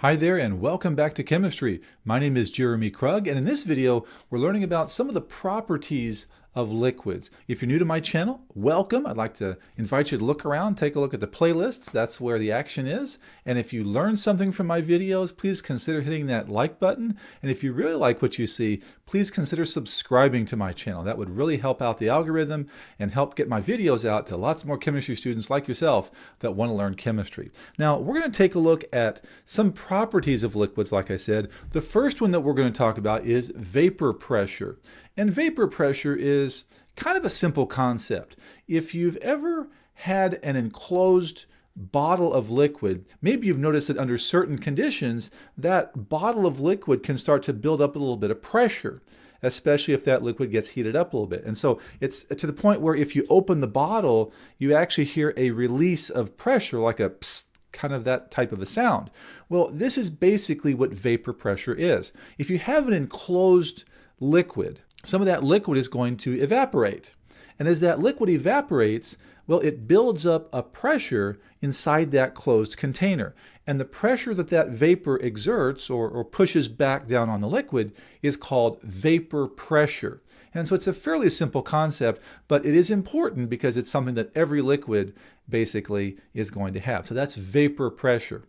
Hi there and welcome back to chemistry. My name is Jeremy Krug, and in this video we're learning about some of the properties of liquids. If you're new to my channel, welcome. I'd like to invite you to look around, take a look at the playlists. That's where the action is. And if you learn something from my videos, please consider hitting that like button. And if you really like what you see, please consider subscribing to my channel. That would really help out the algorithm and help get my videos out to lots more chemistry students like yourself that want to learn chemistry. Now, we're going to take a look at some properties of liquids, like I said. The first one that we're going to talk about is vapor pressure. And vapor pressure is kind of a simple concept. If you've ever had an enclosed bottle of liquid, maybe you've noticed that under certain conditions, that bottle of liquid can start to build up a little bit of pressure, especially if that liquid gets heated up a little bit. And so it's to the point where if you open the bottle, you actually hear a release of pressure, like a psst, kind of that type of a sound. Well, this is basically what vapor pressure is. If you have an enclosed liquid, some of that liquid is going to evaporate. And as that liquid evaporates, well, it builds up a pressure inside that closed container. And the pressure that that vapor exerts or pushes back down on the liquid is called vapor pressure. And so it's a fairly simple concept, but it is important because it's something that every liquid basically is going to have. So that's vapor pressure.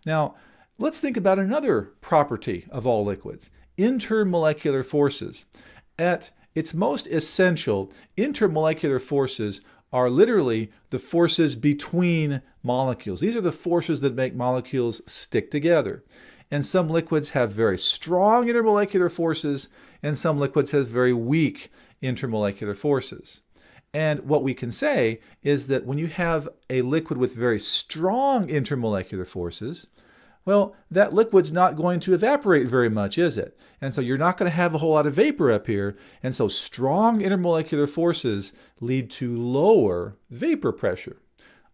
Now, let's think about another property of all liquids, intermolecular forces. At its most essential, intermolecular forces are literally the forces between molecules. These are the forces that make molecules stick together. And some liquids have very strong intermolecular forces, and some liquids have very weak intermolecular forces. And what we can say is that when you have a liquid with very strong intermolecular forces, well, that liquid's not going to evaporate very much, is it? And so you're not going to have a whole lot of vapor up here. And so strong intermolecular forces lead to lower vapor pressure.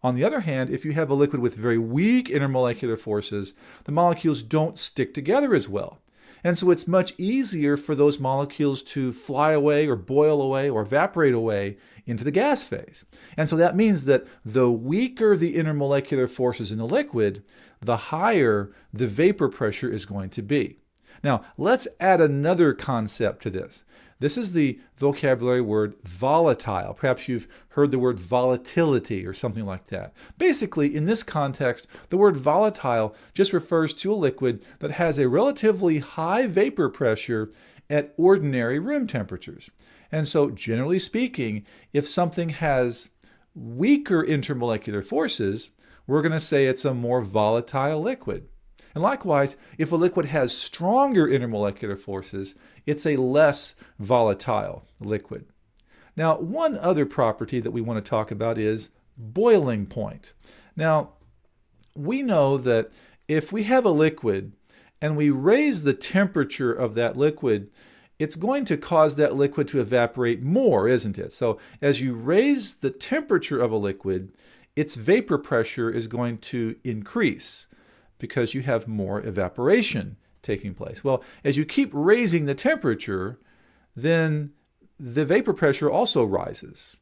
On the other hand, if you have a liquid with very weak intermolecular forces, the molecules don't stick together as well. And so it's much easier for those molecules to fly away or boil away or evaporate away into the gas phase. And so that means that the weaker the intermolecular forces in the liquid, the higher the vapor pressure is going to be. Now, let's add another concept to this. This is the vocabulary word volatile. Perhaps you've heard the word volatility or something like that. Basically, in this context, the word volatile just refers to a liquid that has a relatively high vapor pressure at ordinary room temperatures. And so, generally speaking, if something has weaker intermolecular forces, we're going to say it's a more volatile liquid. And likewise, if a liquid has stronger intermolecular forces, it's a less volatile liquid. Now, one other property that we want to talk about is boiling point. Now, we know that if we have a liquid and we raise the temperature of that liquid, it's going to cause that liquid to evaporate more, isn't it? So as you raise the temperature of a liquid, its vapor pressure is going to increase because you have more evaporation taking place. Well, as you keep raising the temperature, then the vapor pressure also rises.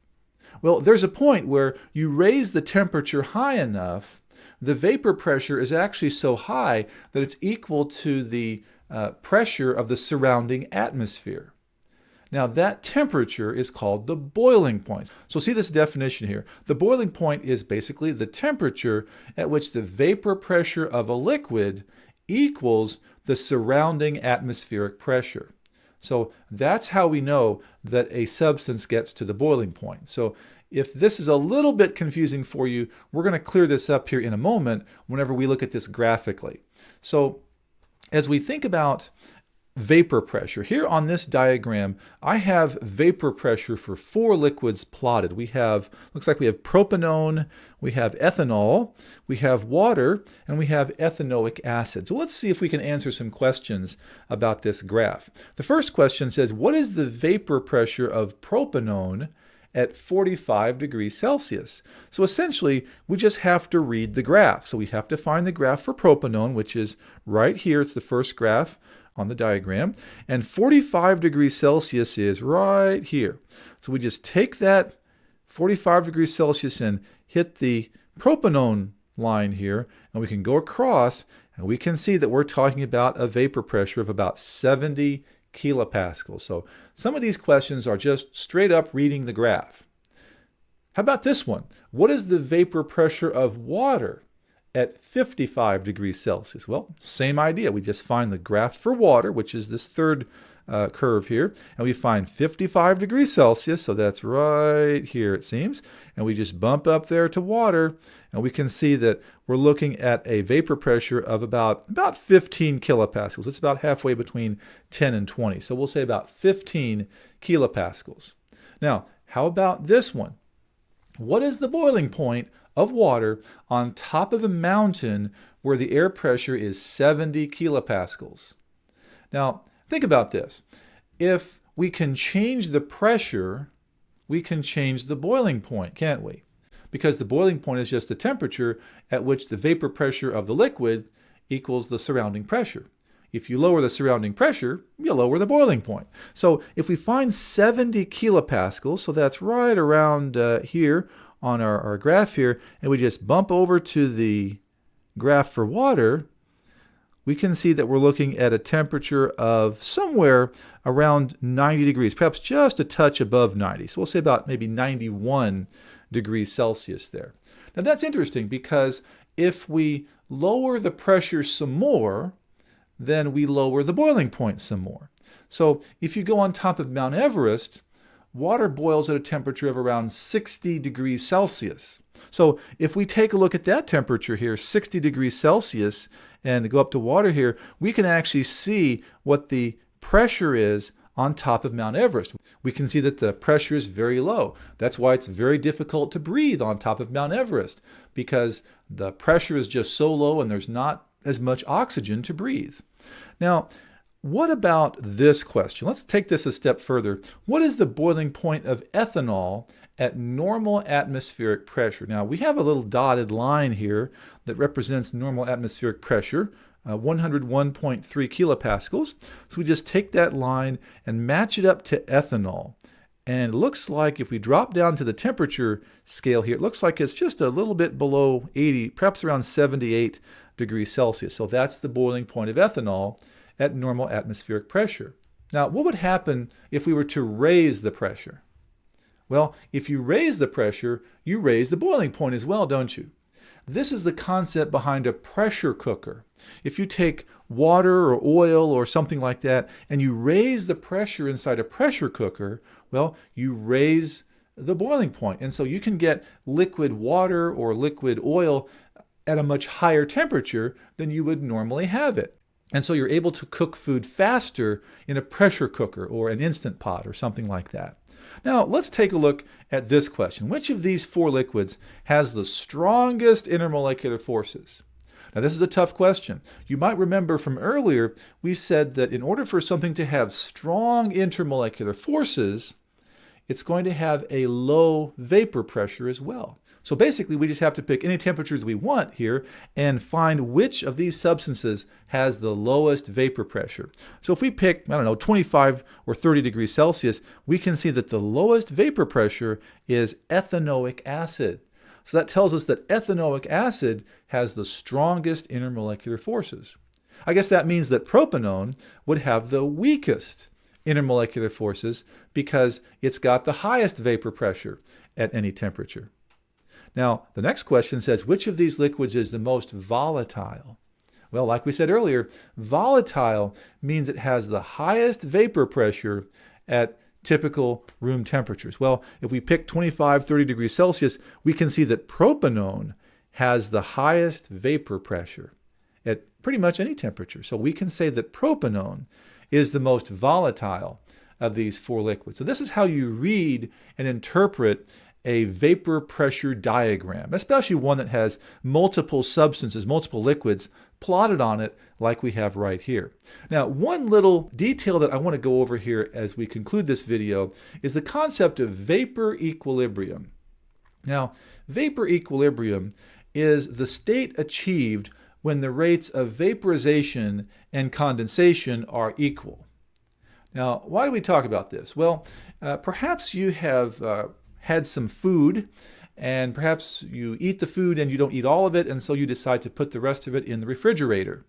Well, there's a point where you raise the temperature high enough, the vapor pressure is actually so high that it's equal to the pressure of the surrounding atmosphere. Now, that temperature is called the boiling point. So see this definition here. The boiling point is basically the temperature at which the vapor pressure of a liquid equals the surrounding atmospheric pressure. So that's how we know that a substance gets to the boiling point. So if this is a little bit confusing for you, we're going to clear this up here in a moment whenever we look at this graphically. So as we think about vapor pressure. Here on this diagram, I have vapor pressure for 4 liquids plotted. Looks like we have propanone, we have ethanol, we have water, and we have ethanoic acid. So let's see if we can answer some questions about this graph. The first question says, what is the vapor pressure of propanone at 45 degrees Celsius? So essentially, we just have to read the graph. So we have to find the graph for propanone, which is right here. It's the first graph on the diagram, and 45 degrees Celsius is right here. So we just take that 45 degrees Celsius and hit the propanone line here, and we can go across, And we can see that we're talking about a vapor pressure of about 70 kilopascals. So some of these questions are just straight up reading the graph. How about this one? What is the vapor pressure of water at 55 degrees Celsius? Well, same idea. We just find the graph for water, which is this third curve here, and we find 55 degrees Celsius, so that's right here it seems, and we just bump up there to water, and we can see that we're looking at a vapor pressure of about 15 kilopascals. It's about halfway between 10 and 20, so we'll say about 15 kilopascals. Now, how about this one? What is the boiling point of water on top of a mountain where the air pressure is 70 kilopascals? Now, think about this. If we can change the pressure, we can change the boiling point, can't we? Because the boiling point is just the temperature at which the vapor pressure of the liquid equals the surrounding pressure. If you lower the surrounding pressure, you lower the boiling point. So if we find 70 kilopascals, so that's right around here on our graph here, and we just bump over to the graph for water, we can see that we're looking at a temperature of somewhere around 90 degrees, perhaps just a touch above 90. So we'll say about maybe 91 degrees Celsius there. Now that's interesting because if we lower the pressure some more, then we lower the boiling point some more. So if you go on top of Mount Everest, water boils at a temperature of around 60 degrees Celsius. So if we take a look at that temperature here, 60 degrees Celsius, and go up to water here, we can actually see what the pressure is on top of Mount Everest. We can see that the pressure is very low. That's why it's very difficult to breathe on top of Mount Everest, because the pressure is just so low and there's not as much oxygen to breathe. Now, what about this question? Let's take this a step further. What is the boiling point of ethanol at normal atmospheric pressure? Now, we have a little dotted line here that represents normal atmospheric pressure, 101.3 kilopascals. So we just take that line and match it up to ethanol. And it looks like if we drop down to the temperature scale here, it looks like it's just a little bit below 80, perhaps around 78 degrees Celsius. So that's the boiling point of ethanol at normal atmospheric pressure. Now, what would happen if we were to raise the pressure? Well, if you raise the pressure, you raise the boiling point as well, don't you? This is the concept behind a pressure cooker. If you take water or oil or something like that and you raise the pressure inside a pressure cooker, well, you raise the boiling point. And so you can get liquid water or liquid oil at a much higher temperature than you would normally have it. And so you're able to cook food faster in a pressure cooker or an Instant Pot or something like that. Now, let's take a look at this question. Which of these four liquids has the strongest intermolecular forces? Now, this is a tough question. You might remember from earlier, we said that in order for something to have strong intermolecular forces, it's going to have a low vapor pressure as well. So basically, we just have to pick any temperatures we want here and find which of these substances has the lowest vapor pressure. So if we pick, 25 or 30 degrees Celsius, we can see that the lowest vapor pressure is ethanoic acid. So that tells us that ethanoic acid has the strongest intermolecular forces. I guess that means that propanone would have the weakest intermolecular forces because it's got the highest vapor pressure at any temperature. Now, the next question says, which of these liquids is the most volatile? Well, like we said earlier, volatile means it has the highest vapor pressure at typical room temperatures. Well, if we pick 25, 30 degrees Celsius, we can see that propanone has the highest vapor pressure at pretty much any temperature. So we can say that propanone is the most volatile of these four liquids. So this is how you read and interpret a vapor pressure diagram, especially one that has multiple substances, multiple liquids plotted on it like we have right here. Now, one little detail that I want to go over here as we conclude this video is the concept of vapor equilibrium. Now, vapor equilibrium is the state achieved when the rates of vaporization and condensation are equal. Now, why do we talk about this? Well, perhaps you have had some food and perhaps you eat the food and you don't eat all of it, and so you decide to put the rest of it in the refrigerator.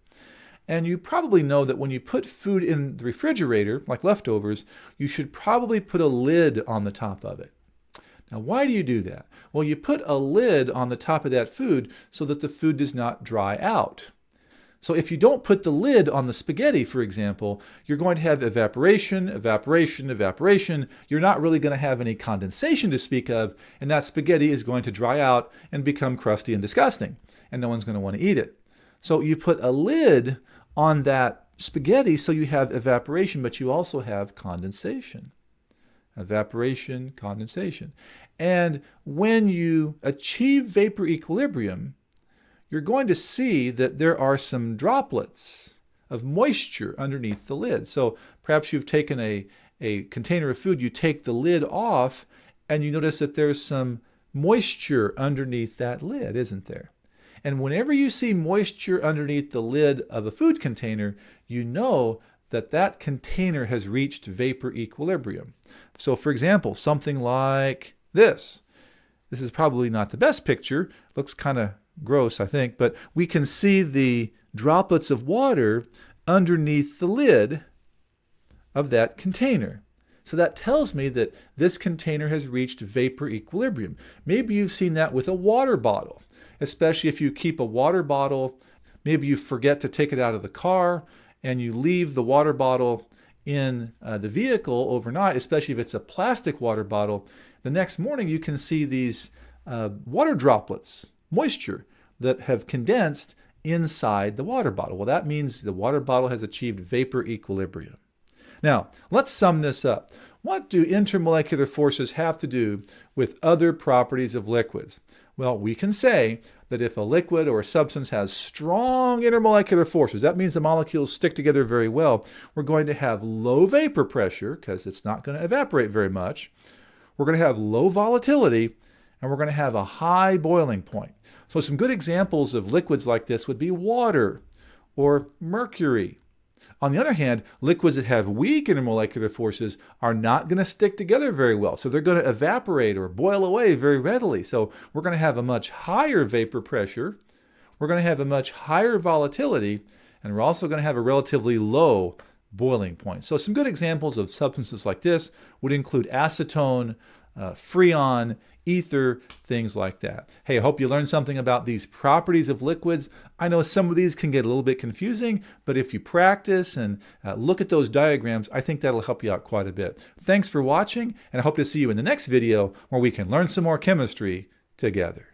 And you probably know that when you put food in the refrigerator, like leftovers, you should probably put a lid on the top of it. Now, why do you do that? Well, you put a lid on the top of that food so that the food does not dry out. So if you don't put the lid on the spaghetti, for example, you're going to have evaporation, evaporation, evaporation. You're not really going to have any condensation to speak of, and that spaghetti is going to dry out and become crusty and disgusting, and no one's going to want to eat it. So you put a lid on that spaghetti so you have evaporation, but you also have condensation. Evaporation, condensation. And when you achieve vapor equilibrium, you're going to see that there are some droplets of moisture underneath the lid. So perhaps you've taken a container of food, you take the lid off, and you notice that there's some moisture underneath that lid, isn't there? And whenever you see moisture underneath the lid of a food container, you know that that container has reached vapor equilibrium. So for example, something like this. This is probably not the best picture. Looks kind of gross, I think, but we can see the droplets of water underneath the lid of that container. So that tells me that this container has reached vapor equilibrium. Maybe you've seen that with a water bottle, especially if you keep a water bottle. Maybe you forget to take it out of the car and you leave the water bottle in the vehicle overnight, especially if it's a plastic water bottle. The next morning you can see these water droplets, moisture, that have condensed inside the water bottle. Well, that means the water bottle has achieved vapor equilibrium. Now, let's sum this up. What do intermolecular forces have to do with other properties of liquids? Well, we can say that if a liquid or a substance has strong intermolecular forces, that means the molecules stick together very well, we're going to have low vapor pressure because it's not going to evaporate very much. We're going to have low volatility, and we're going to have a high boiling point. So some good examples of liquids like this would be water or mercury. On the other hand, liquids that have weak intermolecular forces are not going to stick together very well. So they're going to evaporate or boil away very readily. So we're going to have a much higher vapor pressure. We're going to have a much higher volatility. And we're also going to have a relatively low boiling point. So some good examples of substances like this would include acetone, freon, ether, things like that. Hey, I hope you learned something about these properties of liquids. I know some of these can get a little bit confusing, but if you practice and look at those diagrams, I think that'll help you out quite a bit. Thanks for watching, and I hope to see you in the next video where we can learn some more chemistry together.